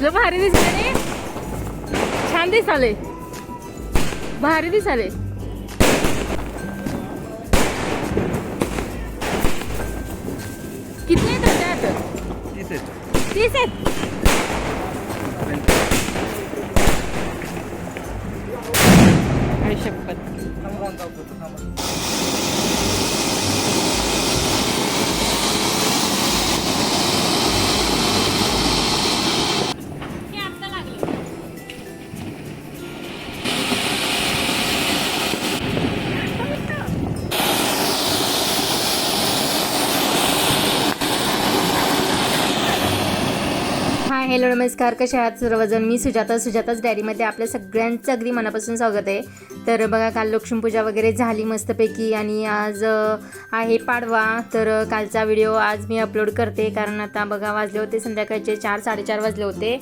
कसलं भारी दिसले रे, छान दिसाले, भारी दिसाले. किती आहेत त्यात? 30 आहेत. शपथ. हाय हॅलो नमस्कार, कसे आहात सर्वजण. मी सुजाताच डायरीमध्ये आपल्या सगळ्यांचं अगदी मनापासून स्वागत आहे. तर बघा, काल लक्ष्मीपूजा वगैरे झाली मस्तपैकी आणि आज आहे पाडवा. तर कालचा व्हिडिओ आज मी अपलोड करते, कारण आता बघा वाजले होते संध्याकाळचे 4-4:30 वाजले होते.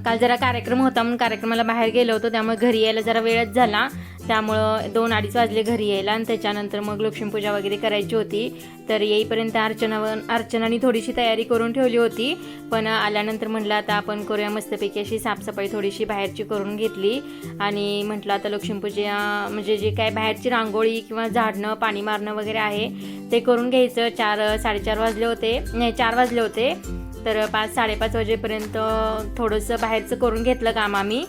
काल जरा कार्यक्रम होता म्हणून कार्यक्रमाला बाहेर गेलो होतो, त्यामुळे घरी यायला जरा वेळच झाला. त्यामुळं 2-2:30 वाजले घरी यायला आणि त्याच्यानंतर मग लक्ष्मीपूजा वगैरे करायची होती. तर येईपर्यंत अर्चनाने थोडीशी तयारी करून ठेवली होती, पण आल्यानंतर म्हटलं आता आपण करूया मस्तपैकी अशी साफसफाई थोडीशी बाहेरची करून घेतली. आणि म्हटलं आता लक्ष्मीपूजा म्हणजे जे काय बाहेरची रांगोळी किंवा झाडणं पाणी मारणं वगैरे आहे ते करून घ्यायचं. 4-4:30 वाजले होते, नाही 4 वाजले होते. तर 5-5:30 वाजेपर्यंत थोडंसं बाहेरचं करून घेतलं काम आम्ही.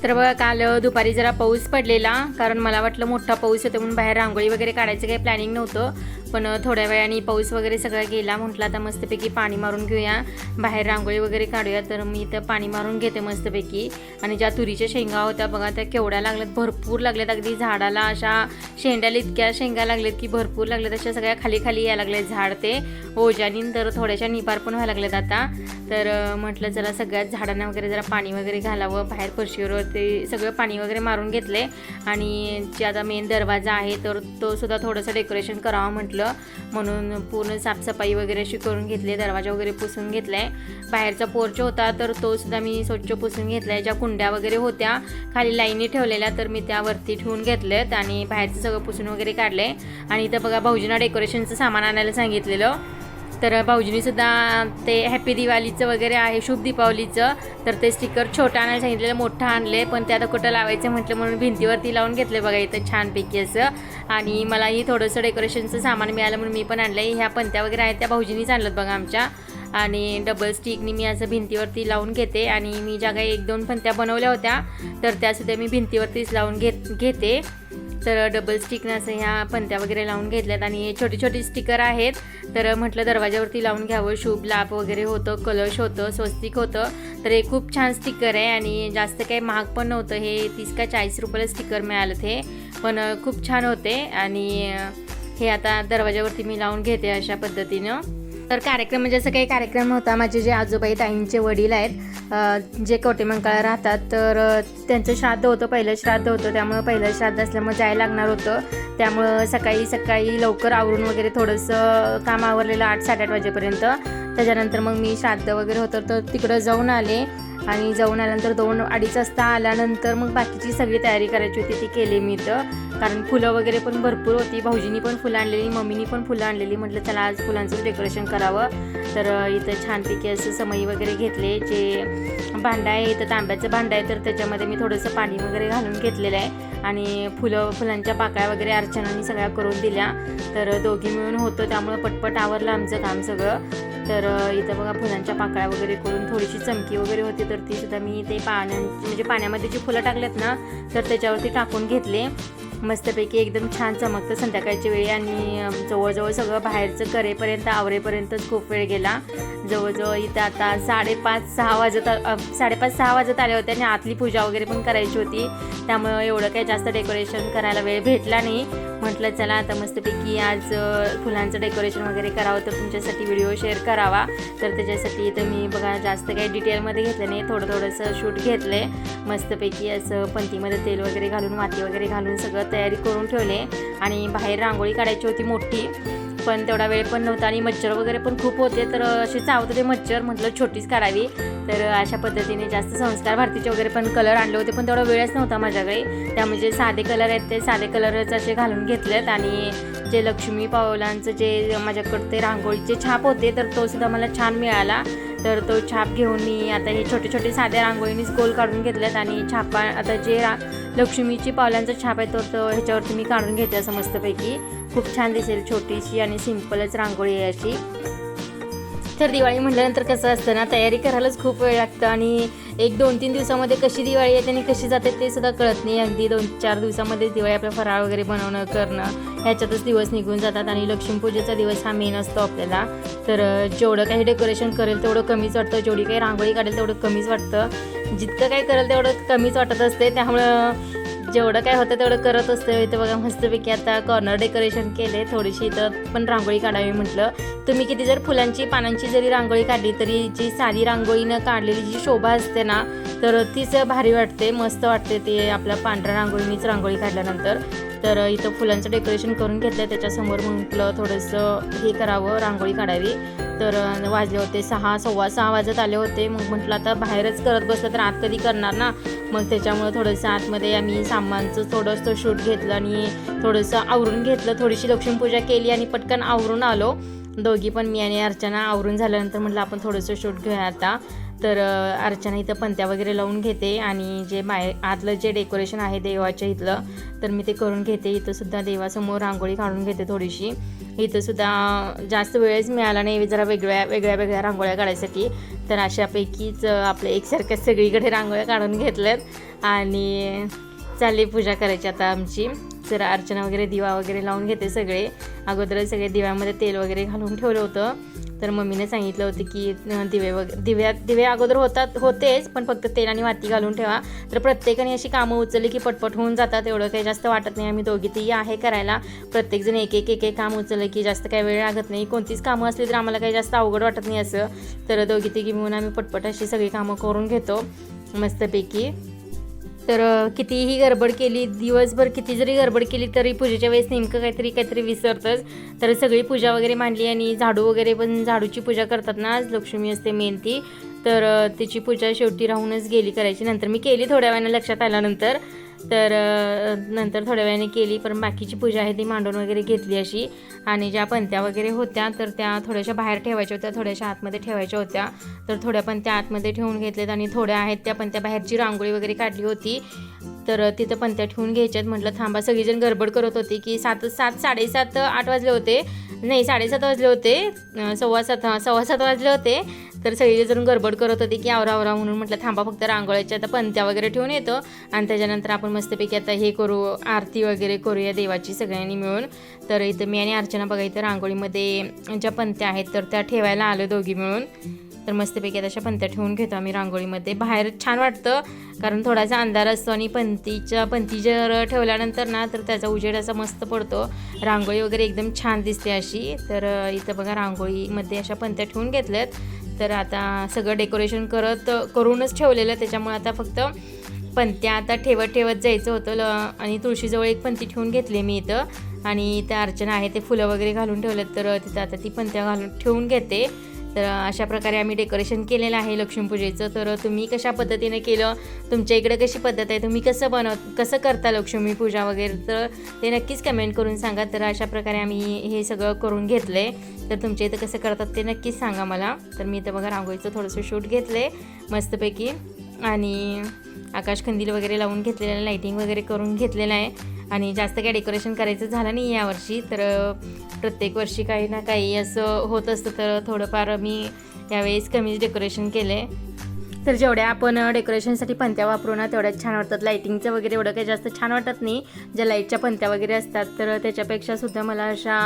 तर बघा, काल दुपारी जरा पाऊस पडलेला, कारण मला वाटलं मोठा पाऊस होता म्हणून बाहेर रांगोळी वगैरे काढायचं काही प्लॅनिंग नव्हतं. पण थोड्या वेळाने पाऊस वगैरे सगळं गेला. म्हटलं आता मस्तपैकी पाणी मारून घेऊया, बाहेर रांगोळी वगैरे काढूया. तर मी इथं पाणी मारून घेते मस्तपैकी. आणि ज्या तुरीच्या शेंगा होत्या बघा, त्या केवढ्या लागल्यात, भरपूर लागल्यात. अगदी झाडाला अशा शेंड्याला इतक्या शेंगा लागल्यात की भरपूर लागल्यात. अशा सगळ्या खाली खाली यायला लागले झाड ते ओझ्यानी. तर थोड्याशा निपार पण व्हायला लागल्यात आता. तर म्हटलं चला सगळ्याच झाडांना वगैरे जरा पाणी वगैरे घालावं. बाहेर फरशीवर ते सगळं पाणी वगैरे मारून घेतले. आणि जे आता मेन दरवाजा आहे तर तो सुद्धा थोडंसं डेकोरेशन करावं म्हटलं, म्हणून पूर्ण साफसफाई वगैरे अशी करून घेतली. दरवाजा वगैरे पुसून घेतलाय. बाहेरचा पोर्च होता तर तो सुद्धा मी स्वच्छ पुसून घेतलाय. ज्या कुंड्या वगैरे होत्या खाली लाईनी ठेवलेल्या तर मी त्या वरती ठेवून घेतलेत आणि बाहेरचं सगळं पुसून वगैरे काढले. आणि इथं बघा, भाऊजींना डेकोरेशनचं सामान आणायला सांगितलेलं. तर भाऊजींनी सुद्धा ते हॅपी दिवाळीचं वगैरे आहे, शुभ दीपावलीचं, तर ते स्टिकर छोटं आणायला सांगितलेलं, मोठं आणले. पण ते आता कुठं लावायचं म्हटलं म्हणून भिंतीवरती लावून घेतले बघा इथं छानपैकी असं. आणि मलाही थोडंसं डेकोरेशनचं सामान मिळालं म्हणून मी पण आणलं आहे. ह्या पंत्या वगैरे आहेत त्या भाऊजींनीच आणलं बघा आमच्या. आणि डबल स्टिकनी मी असं भिंतीवरती लावून घेते. आणि मी ज्या काही 1-2 पंत्या बनवल्या होत्या तर त्यासुद्धा मी भिंतीवरतीच लावून घेते. तर डबल स्टिकनं असं ह्या पंत्या वगैरे लावून घेतल्यात. आणि हे छोटी छोटी स्टिकर आहेत, तर म्हटलं दरवाजावरती लावून घ्यावं. शुभ लाभ वगैरे होतं, कलश होतं, स्वस्तिक होतं. तर हे खूप छान स्टिकर आहे आणि जास्त काही महाग पण नव्हतं. हे 30 का 40 रुपयाला स्टिकर मिळालं ते, पण खूप छान होते. आणि हे आता दरवाजावरती मी लावून घेते अशा पद्धतीनं. तर कार्यक्रम म्हणजे असं काही कार्यक्रम नव्हता. माझे जे आजोबाई ताईंचे वडील आहेत जे कवटेमंकाळला राहतात, तर त्यांचं श्राद्ध होतं, पहिलं श्राद्ध होतं. त्यामुळं पहिलं श्राद्ध असल्यामुळे जायला लागणार होतं. त्यामुळं सकाळी लवकर आवरून वगैरे थोडंसं काम आवरलेलं 8-8:30 वाजेपर्यंत. त्याच्यानंतर मग मी श्राद्ध वगैरे होतं तर तिकडं जाऊन आले. आणि जाऊन आल्यानंतर 2-2:30 वाजता आल्यानंतर मग बाकीची सगळी तयारी करायची होती ती केली मी इथं, कारण फुलं वगैरे पण भरपूर होती. भाऊजींनी पण फुलं आणलेली, मम्मीनी पण फुलं आणलेली. म्हटलं चला आज फुलांचं डेकोरेशन करावं. तर इथं छानपैकी असं समई वगैरे घेतले. जे भांडं आहे इथं तांब्याचं भांडं आहे, तर त्याच्यामध्ये मी थोडंसं पाणी वगैरे घालून घेतलेलं आहे. आणि फुलांच्या पाकळ्या वगैरे अर्चनाने सगळ्या करून दिल्या. तर दोघी मिळून होतं त्यामुळं पटपट आवरलं आमचं काम सगळं. तर इथं बघा, फुलांच्या पाकळ्या वगैरे करून थोडीशी चमकी वगैरे होती तर ती सुद्धा मी ते म्हणजे पाण्यामध्ये जी फुलं टाकलेत ना तर त्याच्यावरती टाकून घेतले. मस्तपैकी एकदम छान चमकतं संध्याकाळच्या वेळी. आणि जवळजवळ सगळं बाहेरचं करेपर्यंत आवरेपर्यंतच खूप वेळ गेला. जवळजवळ इथं आता 5:30-6 वाजत आले होते. आणि आतली पूजा वगैरे पण करायची होती, त्यामुळं एवढं काही जास्त डेकोरेशन करायला वेळ भेटला नाही. म्हटलं चला आता मस्तपैकी आज फुलांचं डेकोरेशन वगैरे करावं, तर तुमच्यासाठी व्हिडिओ शेअर करावा. तर त्याच्यासाठी इथं मी बघा जास्त काही डिटेलमध्ये घेतलं नाही, थोडंसं शूट घेतलं आहे. मस्तपैकी असं पंतीमध्ये तेल वगैरे घालून माती वगैरे घालून सगळं तयारी करून ठेवले. आणि बाहेर रांगोळी काढायची होती मोठी, पण तेवढा वेळ पण नव्हता. आणि मच्छर वगैरे पण खूप होते, तर असे चावत होते मच्छर. म्हटलं छोटीच काढावी. तर अशा पद्धतीने जास्त संस्कार भारतीचे वगैरे पण कलर आणले होते, पण तेवढा वेळच नव्हता माझ्याकडे. त्यामुळे साधे कलर आहेत ते साधे कलरच असे घालून घेतलेत. आणि जे लक्ष्मी पावलांचं जे माझ्याकडे ते रांगोळीचे छाप होते तर तो सुद्धा मला छान मिळाला. तर तो छाप घेऊन मी आता हे छोटे छोटे साध्या रांगोळीनीच गोल काढून घेतल्यात आणि छापा आता जे लक्ष्मीची पावलांचा छाप आहे तो ह्याच्यावरती मी काढून घेते असं मस्तपैकी. खूप छान दिसेल, छोटीशी आणि सिंपलच रांगोळी आहे अशी. तर दिवाळी म्हटल्यानंतर कसं असतं ना, तयारी करायलाच खूप वेळ लागतं आणि 1-2-3 दिवसामध्ये कशी दिवाळी येते आणि कशी जाते ते सुद्धा कळत नाही. अगदी 2-4 दिवसामध्ये दिवाळी आपलं फराळ वगैरे बनवणं करणं ह्याच्यातच दिवस निघून जातात आणि लक्ष्मीपूजेचा दिवस हा मेन असतो आपल्याला. तर जेवढं काही डेकोरेशन करेल तेवढं कमीच वाटतं, जेवढी काही रांगोळी काढेल तेवढं कमीच वाटतं, जितकं काही करेल तेवढं कमीच वाटत असते. त्यामुळं जेवढं काय होतं तेवढं करत असतं. इथं बघा मस्तपैकी आता कॉर्नर डेकोरेशन केले, थोडीशी इथं पण रांगोळी काढावी म्हटलं. तुम्ही किती जर फुलांची पानांची जरी रांगोळी काढली तरी जी साधी रांगोळीनं काढलेली जी शोभा असते ना, तर तीच भारी वाटते, मस्त वाटते ते आपल्या पांढऱ्या रांगोळीनीच रांगोळी काढल्यानंतर. तर इथं फुलांचं डेकोरेशन करून घेतलं, त्याच्यासमोर म्हटलं थोडंसं हे करावं, रांगोळी काढावी. तर वाजले होते 6, 6:15 वाजत आले होते. मग म्हटलं आता बाहेरच करत बसलं तर आत कधी करणार ना, मग त्याच्यामुळं थोडंसं आतमध्ये आम्ही सामानचं थोडंसं शूट घेतलं आणि थोडंसं आवरून घेतलं, थोडीशी लक्ष्मीपूजा केली आणि पटकन आवरून आलो दोघी पण, मी आणि अर्चना. आवरून झाल्यानंतर म्हटलं आपण थोडंसं शूट घेऊया आता. तर अर्चना इथं पंत्या वगैरे लावून घेते आणि जे आतलं जे डेकोरेशन आहे देवाच्या इथलं तर मी ते करून घेते. इथंसुद्धा देवासमोर रांगोळी काढून घेते थोडीशी. इथंसुद्धा जास्त वेळच मिळाला नाही जरा वेगळ्या रांगोळ्या काढायसाठी, तर अशापैकीच आपल्या एकसारख्या सगळीकडे रांगोळ्या काढून घेतल्यात आणि चालली पूजा करायची आता आमची. तर अर्चना वगैरे दिवा वगैरे लावून घेते सगळे. अगोदरच सगळे दिव्यामध्ये तेल वगैरे घालून ठेवलं होतं, तर मम्मीने सांगितलं होतं की दिवे अगोदर होतेच, पण फक्त तेल आणि वाती घालून ठेवा. तर प्रत्येकाने अशी कामं उचलली की पटपट होऊन जातात, एवढं काही जास्त वाटत नाही. आम्ही दोघी ती आहे करायला, प्रत्येकजण एक काम उचललं की जास्त काही वेळ लागत नाही. कोणतीच कामं असली तर आम्हाला काही जास्त अवघड वाटत नाही असं. तर दोघी तिघी मिळून आम्ही पटपट अशी सगळी कामं करून घेतो मस्तपैकी. तर कितीही गडबड केली, दिवसभर किती जरी गडबड केली तरी पूजेच्या वेळेस नेमकं काहीतरी विसरतंच. तर सगळी पूजा वगैरे मांडली आणि झाडू वगैरे पण, झाडूची पूजा करतात ना, आज लक्ष्मी असते मेन ती, तर तिची पूजा शेवटी राहूनच गेली करायची. नंतर मी केली थोड्या वेळाने लक्षात आल्यानंतर, तर नंतर थोड्या वेळाने केली, पण बाकीची पूजा आहे ती मांडून वगैरे घेतली अशी. आणि ज्या पंत्या वगैरे होत्या तर त्या थोड्याशा बाहेर ठेवायच्या होत्या, थोड्याशा आतमध्ये ठेवायच्या होत्या. तर थोड्या पंत्या आतमध्ये ठेवून घेतल्यात आणि थोड्या आहेत त्या पंत्या बाहेरची रांगोळी वगैरे काढली होती तर तिथं पंत्या ठेवून घ्यायच्यात. म्हटलं थांबा, सगळीजण गडबड करत होती की 7, 7:30, 8 वाजले होते, नाही 7:30 वाजले होते, 7:15 वाजले होते. तर सगळीजण गडबड करत होती की आवरा म्हणून म्हटलं थांबा, फक्त रांगोळ्याच्या आता पंत्या वगैरे ठेवून येतो आणि त्याच्यानंतर आपण मस्तपैकी आता हे करू, आरती वगैरे करूया देवाची सगळ्यांनी मिळून. तर इथं मी आणि अर्चना बघा इथं रांगोळीमध्ये ज्या पंत्या आहेत तर त्या ठेवायला आलो दोघी मिळून. तर मस्तपैकी अशा पंत्या ठेवून घेतो आम्ही रांगोळीमध्ये. बाहेर छान वाटतं कारण थोडासा अंधार असतो आणि पंती जर ठेवल्यानंतर ना तर त्याचा उजेड असा मस्त पडतो, रांगोळी वगैरे एकदम छान दिसते अशी. तर इथं बघा रांगोळीमध्ये अशा पंत्या ठेवून घेतल्यात. तर आता सगळं डेकोरेशन करूनच ठेवलेलं, त्याच्यामुळे आता फक्त पंत्या आता ठेवत जायचं होतं. आणि तुळशीजवळ एक पंती ठेवून घेतली मी इथं आणि इथं अर्चना आहे ते फुलं वगैरे घालून ठेवलेत, तर तिथं आता ती पंत्या घालून ठेवून घेते. तर अशा प्रकारे आम्ही डेकोरेशन केलेलं आहे लक्ष्मीपूजेचं. तर तुम्ही कशा पद्धतीने केलं, तुमच्या इकडे कशी पद्धत आहे, तुम्ही कसं करता लक्ष्मीपूजा वगैरे, तर ते नक्कीच कमेंट करून सांगा. तर अशा प्रकारे आम्ही हे सगळं करून घेतलं आहे. तर तुमच्या इथं कसं करतात ते नक्कीच सांगा मला. तर मी इथं बघा रांगोळीचं थोडंसं शूट घेतलं आहे मस्तपैकी आणि आकाशकंदील वगैरे लावून घेतलेलं आहे, लाईटिंग वगैरे करून घेतलेलं आहे आणि जास्त काही डेकोरेशन करायचं झालं नाही यावर्षी. तर प्रत्येक वर्षी काही ना काही असं होत असतं, तर थोडंफार मी यावेळेस कमीच डेकोरेशन केलं आहे. तर जेवढ्या आपण डेकोरेशनसाठी पंत्या वापरू ना तेवढ्याच छान वाटतात. लाईटिंगचं वगैरे एवढं काही जास्त छान वाटत नाही, ज्या लाईटच्या पंत्या वगैरे असतात तर त्याच्यापेक्षा सुद्धा मला अशा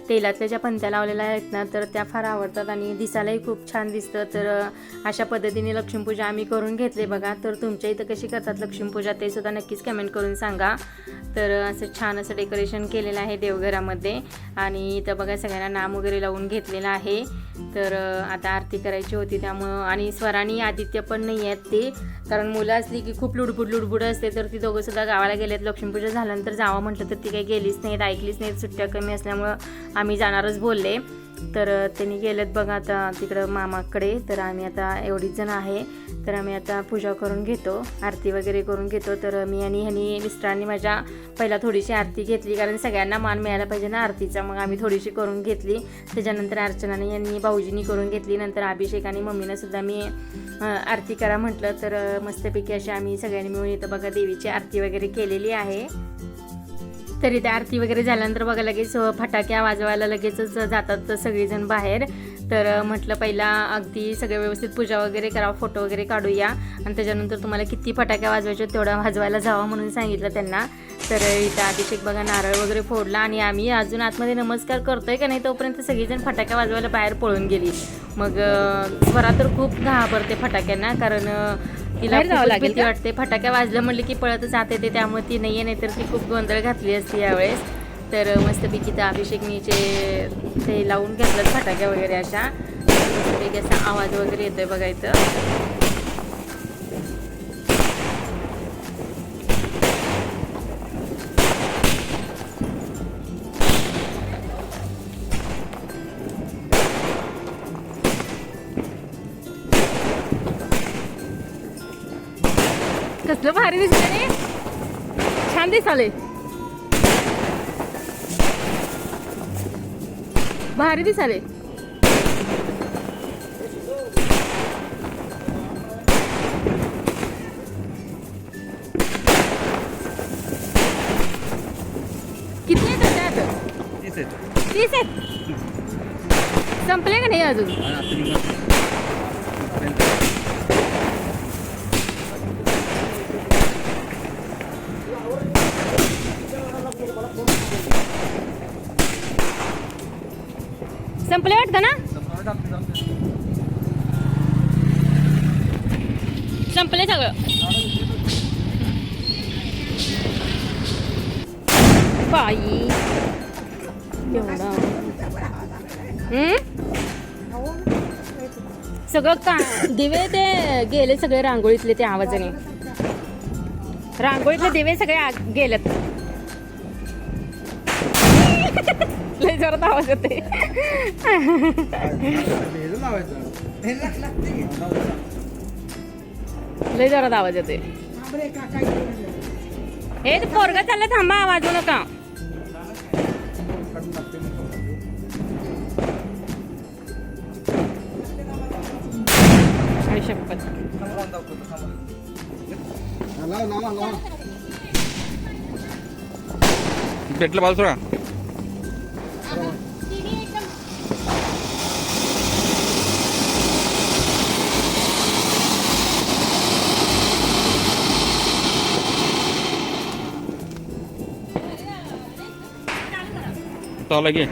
तेलातल्या ज्या पंत्या लावलेल्या आहेत ना तर त्या फार आवडतात आणि दिसायलाही खूप छान दिसतं. तर अशा पद्धतीने लक्ष्मीपूजा आम्ही करून घेतली बघा. तर तुमच्या इथं कशी करतात लक्ष्मीपूजा ते सुद्धा नक्कीच कमेंट करून सांगा. तर असं छान असं डेकोरेशन केलेलं आहे देवघरामध्ये आणि इथं बघा सगळ्यांना नाम वगैरे लावून घेतलेलं आहे. तर आता आरती करायची होती त्यामुळं, आणि स्वरानी आदित्य पण नाही आहेत ते, कारण मुलं असली की खूप लुडबुड असते. तर ती दोघंसुद्धा गावाला गेलेत, लक्ष्मीपूजा झाल्यानंतर जावं म्हटलं तर ती काही गेलीच नाहीत, ऐकलीच नाहीत. सुट्ट्या कमी असल्यामुळं आम्ही जाणारच बोलले. तर त्यांनी गेलेत बघा आता तिकडं मामाकडे. तर आम्ही आता एवढीच जण आहे. तर आम्ही आता पूजा करून घेतो, आरती वगैरे करून घेतो. तर मी आणि ह्यांनी मिस्टरांनी माझ्या पहिला थोडीशी आरती घेतली, कारण सगळ्यांना मान मिळायला पाहिजे ना आरतीचा. मग आम्ही थोडीशी करून घेतली. त्याच्यानंतर अर्चनाने यांनी भाऊजींनी करून घेतली. नंतर अभिषेक आणि मम्मीनं सुद्धा मी आरती करा म्हटलं. तर मस्तपैकी अशी आम्ही सगळ्यांनी मिळून इथं बघा देवीची आरती वगैरे केलेली आहे. तरी त्या आरती वगैरे झाल्यानंतर बघा लगेच फटाक्या वाजवायला लगेचच जातात सगळेजण बाहेर. तर म्हटलं पहिला अगदी सगळं व्यवस्थित पूजा वगैरे करा, फोटो वगैरे काढूया आणि त्याच्यानंतर तुम्हाला किती फटाक्या वाजवायच्या तेवढा वाजवायला जावा म्हणून सांगितलं त्यांना. तर इथं अभिषेक बघा नारळ वगैरे फोडला आणि आम्ही अजून आतमध्ये नमस्कार करतोय का नाही तोपर्यंत सगळीजण फटाक्या वाजवायला बाहेर पळून गेली. मग स्वरा तर खूप घाबरते फटाक्यांना, कारण तिला खूपच भीती वाटते. फटाक्या वाजलं म्हणले की पळतच आत येते, त्यामुळे ती नाही आहे, नाहीतर ती खूप गोंधळ घातली असती यावेळेस. तर मस्तपैकी त्या अभिषेकनीचे ते लावून घेतलं फटाक्या वगैरे अशा. मस्तपैकी असा आवाज वगैरे येतोय बघा इथं. कसलं भारी दिसलं रे, छान दिसाले, भारी दिसाले. किती आहेत त्यात? 30 आहेत. संपले का नाही अजून? संपले वाटतं ना? संपले सगळं. बाई एवढा सगळं का दिवे ते गेले सगळे रांगोळीतले, त्या आवाजाने रांगोळीतले दिवे सगळे गेलेत. लय जोरात आवाज येते. लय जोरात आवाज येते. हे पोरगा चाललं, थांबा आवाजू नका. शपथ भेटलं बाजूला. चालू की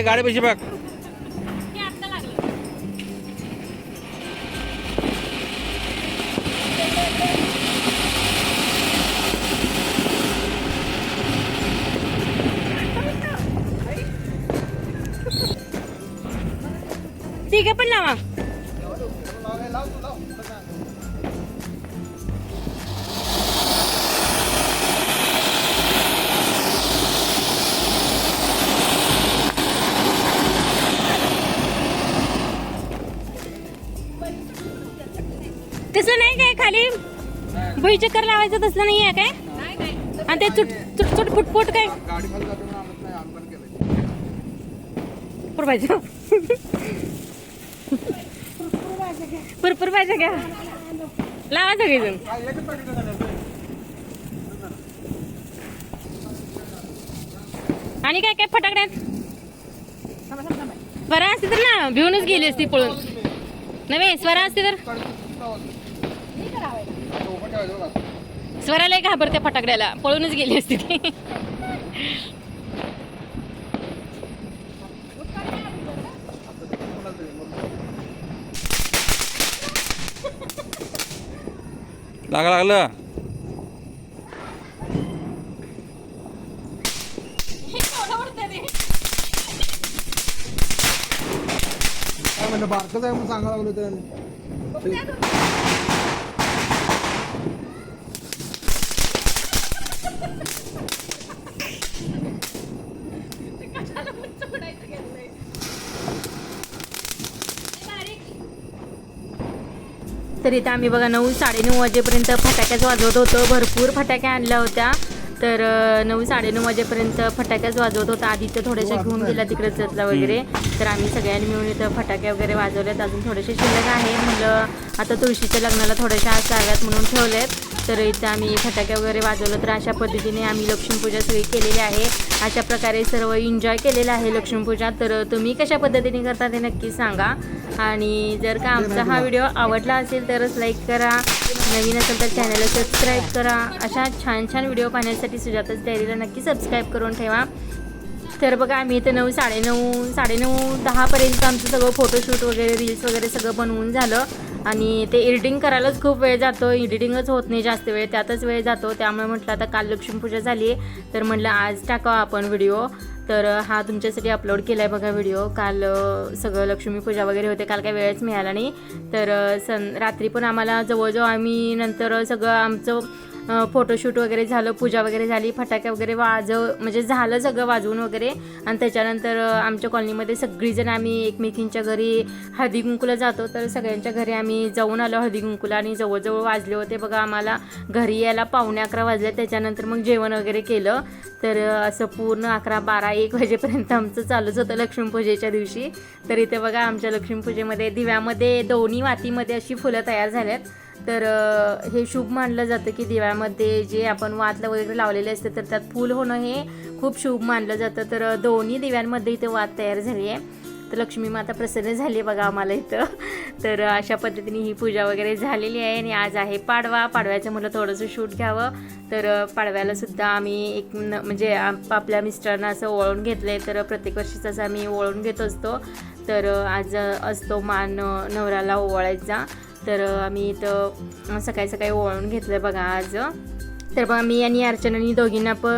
गाडी पैसे बघ. ठीक आहे पण लावा. तसं नाही काय खाली भुई चक्कर लावायचं तसलं नाही आहे काय? आणि ते चुटचुट फुटफुट काय पाहिजे भरपूर पाहिजे घ्या, लावा सगळेजण. आणि काय काय फटाकड्यात स्वरा असते तर ना भिवूनच गेली असती पळून. नव्हे स्वरा असते तर स्वराला घाबरते फटाकड्याला, पळूनच गेली असती ती. लागलं बारकच आहे म्हणून सांगायला लागलो त्याने. तर इथं आम्ही बघा 9-9:30 वाजेपर्यंत फटाक्याच वाजवत होतो. भरपूर फटाक्या आणल्या होत्या. तर 9-9:30 वाजेपर्यंत फटाक्याच वाजवत होता. आधी तर थोड्याशा घेऊन गेला तिकडे चतला वगैरे. तर आम्ही सगळ्यांनी मिळून इथं फटाके वगैरे वाजवलेत. अजून थोडेसे शिल्लक आहे. म्हणलं आता तुळशीच्या लग्नाला थोड्याशा आज चालल्यात म्हणून ठेवलेत. तर इथं आम्ही फटाके वगैरे वाजवलं. तर अशा पद्धतीने आम्ही लक्ष्मीपूजा सगळी केलेली आहे. अशा प्रकारे सर्व एन्जॉय केलेलं आहे लक्ष्मीपूजा. तर तुम्ही कशा पद्धतीने करता ते नक्की सांगा. आणि जर का आमचा हा व्हिडिओ आवडला असेल तरच लाईक करा. नवीन असेल तर चॅनलला सबस्क्राईब करा. अशा छान छान व्हिडिओ पाहण्यासाठी सुजाताच डायरीला नक्की सबस्क्राईब करून ठेवा. तर बघा आम्ही इथं 9-9:30 आमचं सगळं फोटोशूट वगैरे रील्स वगैरे सगळं बनवून झालं. आणि ते एडिटिंग करायलाच खूप वेळ जातो. एडिटिंगच होत नाही जास्त वेळ, त्यातच वेळ जातो. त्यामुळे म्हटलं आता काल लक्ष्मीपूजा झाली आहे तर म्हटलं आज टाकावा आपण व्हिडिओ. तर हा तुमच्यासाठी अपलोड केला आहे बघा व्हिडिओ. काल सगळं लक्ष्मीपूजा वगैरे होते. काल काही वेळच मिळाला नाही. तर रात्री पण आम्हाला जवळजवळ आम्ही नंतर सगळं आमचं फोटोशूट वगैरे झालं, पूजा वगैरे झाली, फटाके वगैरे म्हणजे झालं सगळं वाजवून वगैरे. आणि त्याच्यानंतर आमच्या कॉलनीमध्ये सगळीजण आम्ही एकमेकींच्या घरी हळदी कुंकूला जातो. तर सगळ्यांच्या घरी आम्ही जाऊन आलो हळदी कुंकूला. आणि जवळजवळ वाजले होते बघा आम्हाला घरी यायला 11:45 वाजले. त्याच्यानंतर मग जेवण वगैरे केलं. तर असं पूर्ण 11, 12, 1 वाजेपर्यंत आमचं चालूच होतं लक्ष्मीपूजेच्या दिवशी. तर इथे बघा आमच्या लक्ष्मीपूजेमध्ये दिव्यामध्ये दोन्ही वातीमध्ये अशी फुलं तयार झाल्यात. तर हे शुभ मानलं जातं की दिव्यामध्ये जे आपण वात वगैरे लावलेले असते तर त्यात फूल होणं हे खूप शुभ मानलं जातं. तर दोन्ही दिव्यांमध्ये इथे वात तयार झाली आहे. तर लक्ष्मी माता प्रसन्न झाली आहे बघा आम्हाला इथं. तर अशा पद्धतीने ही पूजा वगैरे झालेली आहे. आणि आज आहे पाडवा. पाडव्याचं मला थोडंसं शूट घ्यावं. तर पाडव्याला सुद्धा आम्ही म्हणजे आपल्या मिस्टरांना असं ओवाळून घेतलं आहे. तर प्रत्येक वर्षीच असं आम्ही ओवाळून घेत असतो. तर आज असतो मान नवऱ्याला ओवाळायचा. तर आम्ही इथं सकाळी सकाळी ओवाळून घेतलं बघा आज. तर बघा मी आणि अर्चनानी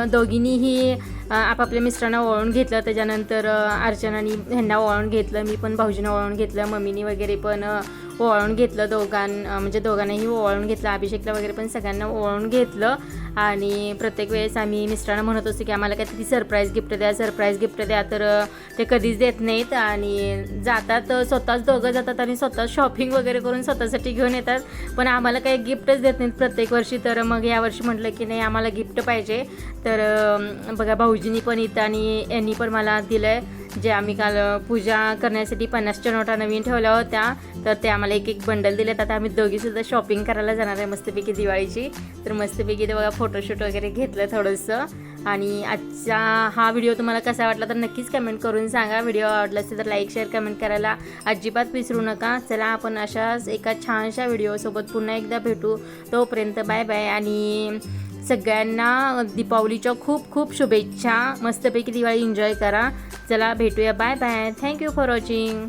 दोघींनीही आपापल्या मिस्टरांना ओवाळून घेतलं. त्याच्यानंतर अर्चनानी ह्यांना ओवाळून घेतलं. मी पण भाऊजींना ओवाळून घेतलं. मम्मीनी वगैरे पण ओवाळून घेतलं. दोघांनाही ओवाळून घेतलं. अभिषेकला वगैरे पण सगळ्यांना ओवाळून घेतलं. आणि प्रत्येक वेळेस आम्ही मिस्टरांना म्हणत असतो की आम्हाला काहीतरी सरप्राईज गिफ्ट द्या. तर ते कधीच देत नाहीत. आणि जातात स्वतःच दोघं जातात आणि स्वतः शॉपिंग वगैरे करून स्वतःसाठी घेऊन येतात. पण आम्हाला काही गिफ्टच देत नाहीत प्रत्येक वर्षी. तर मग यावर्षी म्हटलं की नाही आम्हाला गिफ्ट पाहिजे. तर बघा भाऊजींनी पण इथं आणि यांनी पण मला दिलं आहे. जे आम्ही काल पूजा करण्यासाठी 50च्या नोटा नवीन ठेवल्या होत्या. तर ते आम्हाला एक बंडल दिलेत. आता आम्ही दोघीसुद्धा शॉपिंग करायला जाणार आहे मस्तपैकी दिवाळीची. तर मस्तपैकी ते बघा फोटोशूट वगैरे घेतलं थोडंसं. आणि आजचा हा व्हिडिओ तुम्हाला कसा वाटला तर नक्कीच कमेंट करून सांगा. व्हिडिओ आवडला असेल तर लाईक शेअर कमेंट करायला अजिबात विसरू नका. चला आपण अशाच एका छानशा व्हिडिओसोबत पुन्हा एकदा भेटू. तोपर्यंत बाय बाय. आणि सगळ्यांना दीपावलीच्या खूप खूप शुभेच्छा. मस्तपैकी दिवाळी एन्जॉय करा. चला भेटूया. Bye bye. Thank you for watching.